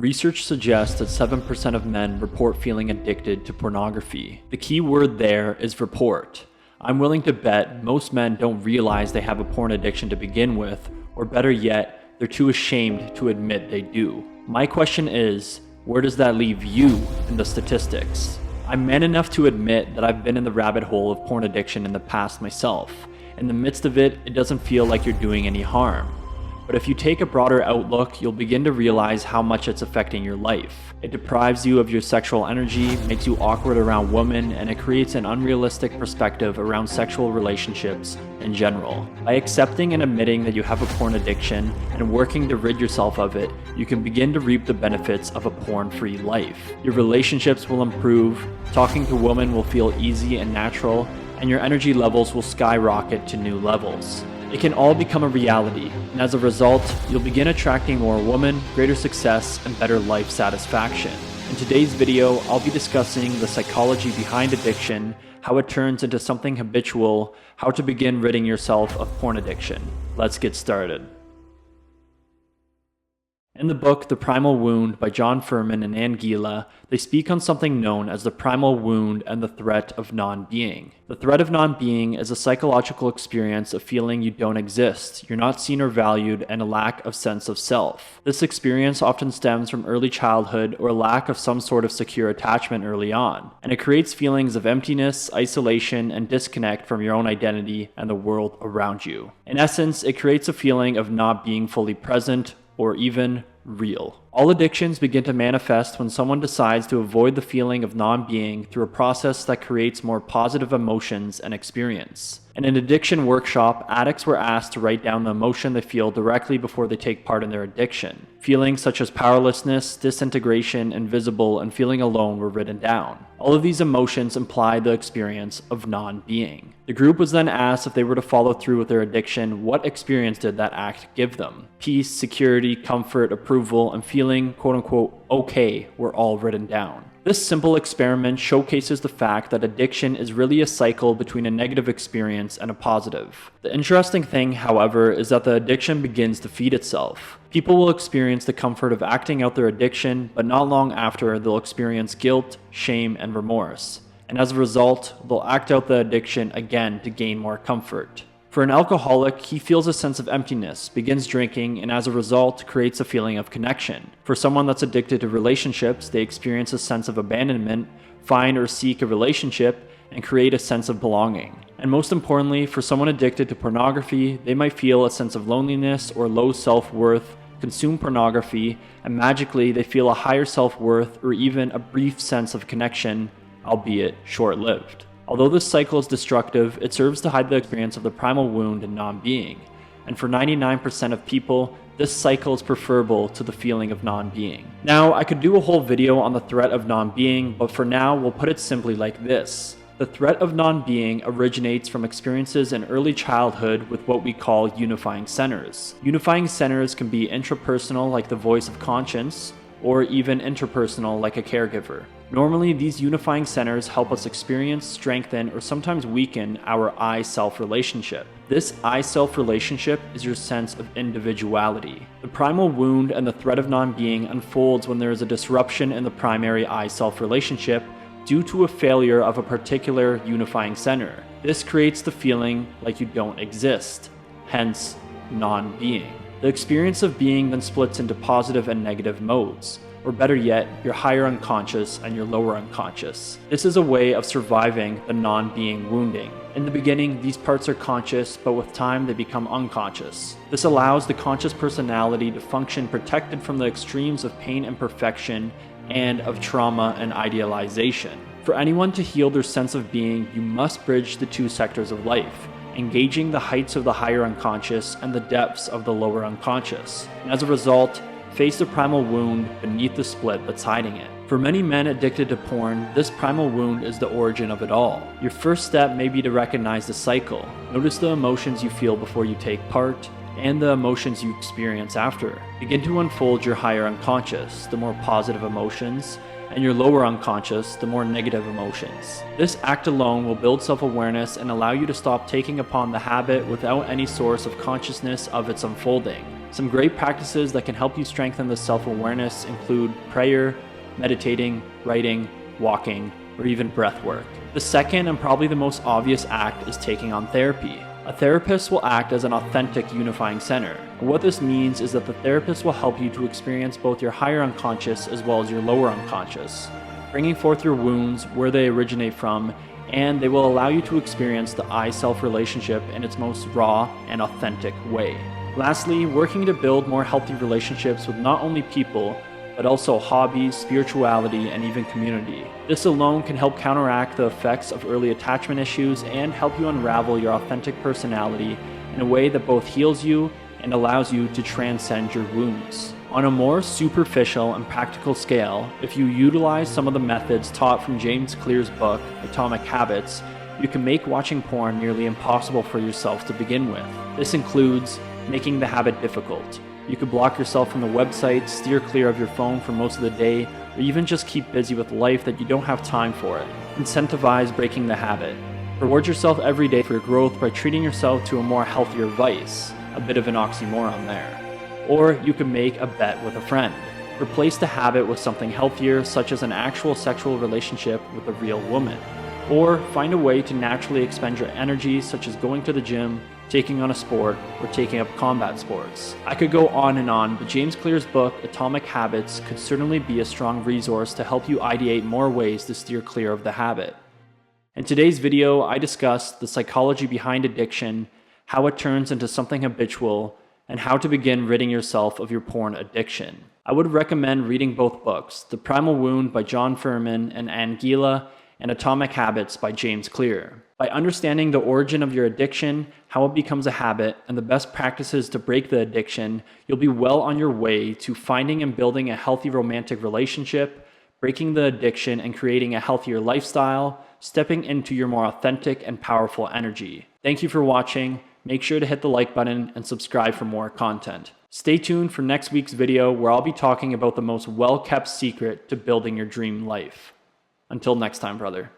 Research suggests that 7% of men report feeling addicted to pornography. The key word there is report. I'm willing to bet most men don't realize they have a porn addiction to begin with, or better yet, they're too ashamed to admit they do. My question is, where does that leave you in the statistics? I'm man enough to admit that I've been in the rabbit hole of porn addiction in the past myself. In the midst of it, it doesn't feel like you're doing any harm. But if you take a broader outlook, you'll begin to realize how much it's affecting your life. It deprives you of your sexual energy, makes you awkward around women, and it creates an unrealistic perspective around sexual relationships in general. By accepting and admitting that you have a porn addiction and working to rid yourself of it, you can begin to reap the benefits of a porn-free life. Your relationships will improve, talking to women will feel easy and natural, and your energy levels will skyrocket to new levels. It can all become a reality, and as a result, you'll begin attracting more women, greater success, and better life satisfaction. In today's video, I'll be discussing the psychology behind addiction, how it turns into something habitual, how to begin ridding yourself of porn addiction. Let's get started. In the book The Primal Wound by John Furman and Ann Gila, they speak on something known as the primal wound and the threat of non-being. The threat of non-being is a psychological experience of feeling you don't exist, you're not seen or valued, and a lack of sense of self. This experience often stems from early childhood or lack of some sort of secure attachment early on, and it creates feelings of emptiness, isolation, and disconnect from your own identity and the world around you. In essence, it creates a feeling of not being fully present or even real. All addictions begin to manifest when someone decides to avoid the feeling of non-being through a process that creates more positive emotions and experience. In an addiction workshop, addicts were asked to write down the emotion they feel directly before they take part in their addiction. Feelings such as powerlessness, disintegration, invisible, and feeling alone were written down. All of these emotions imply the experience of non-being. The group was then asked if they were to follow through with their addiction, what experience did that act give them? Peace, security, comfort, approval, and feeling quote-unquote okay were all written down. This simple experiment showcases the fact that addiction is really a cycle between a negative experience and a positive. The interesting thing, however, is that the addiction begins to feed itself. People will experience the comfort of acting out their addiction, but not long after, they'll experience guilt, shame, and remorse. And as a result, they'll act out the addiction again to gain more comfort. For an alcoholic, he feels a sense of emptiness, begins drinking, and as a result, creates a feeling of connection. For someone that's addicted to relationships, they experience a sense of abandonment, find or seek a relationship, and create a sense of belonging. And most importantly, for someone addicted to pornography, they might feel a sense of loneliness or low self-worth, consume pornography, and magically they feel a higher self-worth or even a brief sense of connection, albeit short-lived. Although this cycle is destructive, it serves to hide the experience of the primal wound and non-being. And for 99% of people, this cycle is preferable to the feeling of non-being. Now, I could do a whole video on the threat of non-being, but for now, we'll put it simply like this. The threat of non-being originates from experiences in early childhood with what we call unifying centers. Unifying centers can be intrapersonal, like the voice of conscience, or even interpersonal, like a caregiver. Normally, these unifying centers help us experience, strengthen, or sometimes weaken our I-self relationship. This I-self relationship is your sense of individuality. The primal wound and the threat of non-being unfolds when there is a disruption in the primary I-self relationship due to a failure of a particular unifying center. This creates the feeling like you don't exist, hence non-being. The experience of being then splits into positive and negative modes. Or better yet, your higher unconscious and your lower unconscious. This is a way of surviving the non-being wounding. In the beginning, these parts are conscious, but with time they become unconscious. This allows the conscious personality to function protected from the extremes of pain and perfection and of trauma and idealization. For anyone to heal their sense of being, you must bridge the two sectors of life, engaging the heights of the higher unconscious and the depths of the lower unconscious. And as a result, face the primal wound beneath the split that's hiding it. For many men addicted to porn, this primal wound is the origin of it all. Your first step may be to recognize the cycle. Notice the emotions you feel before you take part, and the emotions you experience after. Begin to unfold your higher unconscious, the more positive emotions, and your lower unconscious, the more negative emotions. This act alone will build self-awareness and allow you to stop taking upon the habit without any source of consciousness of its unfolding. Some great practices that can help you strengthen this self-awareness include prayer, meditating, writing, walking, or even breath work. The second and probably the most obvious act is taking on therapy. A therapist will act as an authentic unifying center. And what this means is that the therapist will help you to experience both your higher unconscious as well as your lower unconscious, bringing forth your wounds, where they originate from, and they will allow you to experience the I-self relationship in its most raw and authentic way. Lastly, working to build more healthy relationships with not only people, but also hobbies, spirituality, and even community. This alone can help counteract the effects of early attachment issues and help you unravel your authentic personality in a way that both heals you and allows you to transcend your wounds. On a more superficial and practical scale, if you utilize some of the methods taught from James Clear's book, Atomic Habits, you can make watching porn nearly impossible for yourself to begin with. This includes making the habit difficult. You could block yourself from the website, steer clear of your phone for most of the day, or even just keep busy with life that you don't have time for it. Incentivize breaking the habit. Reward yourself every day for your growth by treating yourself to a more healthier vice. A bit of an oxymoron there. Or you could make a bet with a friend. Replace the habit with something healthier, such as an actual sexual relationship with a real woman. Or find a way to naturally expend your energy, such as going to the gym, taking on a sport, or taking up combat sports. I could go on, but James Clear's book, Atomic Habits, could certainly be a strong resource to help you ideate more ways to steer clear of the habit. In today's video, I discussed the psychology behind addiction, how it turns into something habitual, and how to begin ridding yourself of your porn addiction. I would recommend reading both books, The Primal Wound by John Furman and Ann Gila, and Atomic Habits by James Clear. By understanding the origin of your addiction, how it becomes a habit, and the best practices to break the addiction, you'll be well on your way to finding and building a healthy romantic relationship, breaking the addiction and creating a healthier lifestyle, stepping into your more authentic and powerful energy. Thank you for watching. Make sure to hit the like button and subscribe for more content. Stay tuned for next week's video where I'll be talking about the most well-kept secret to building your dream life. Until next time, brother.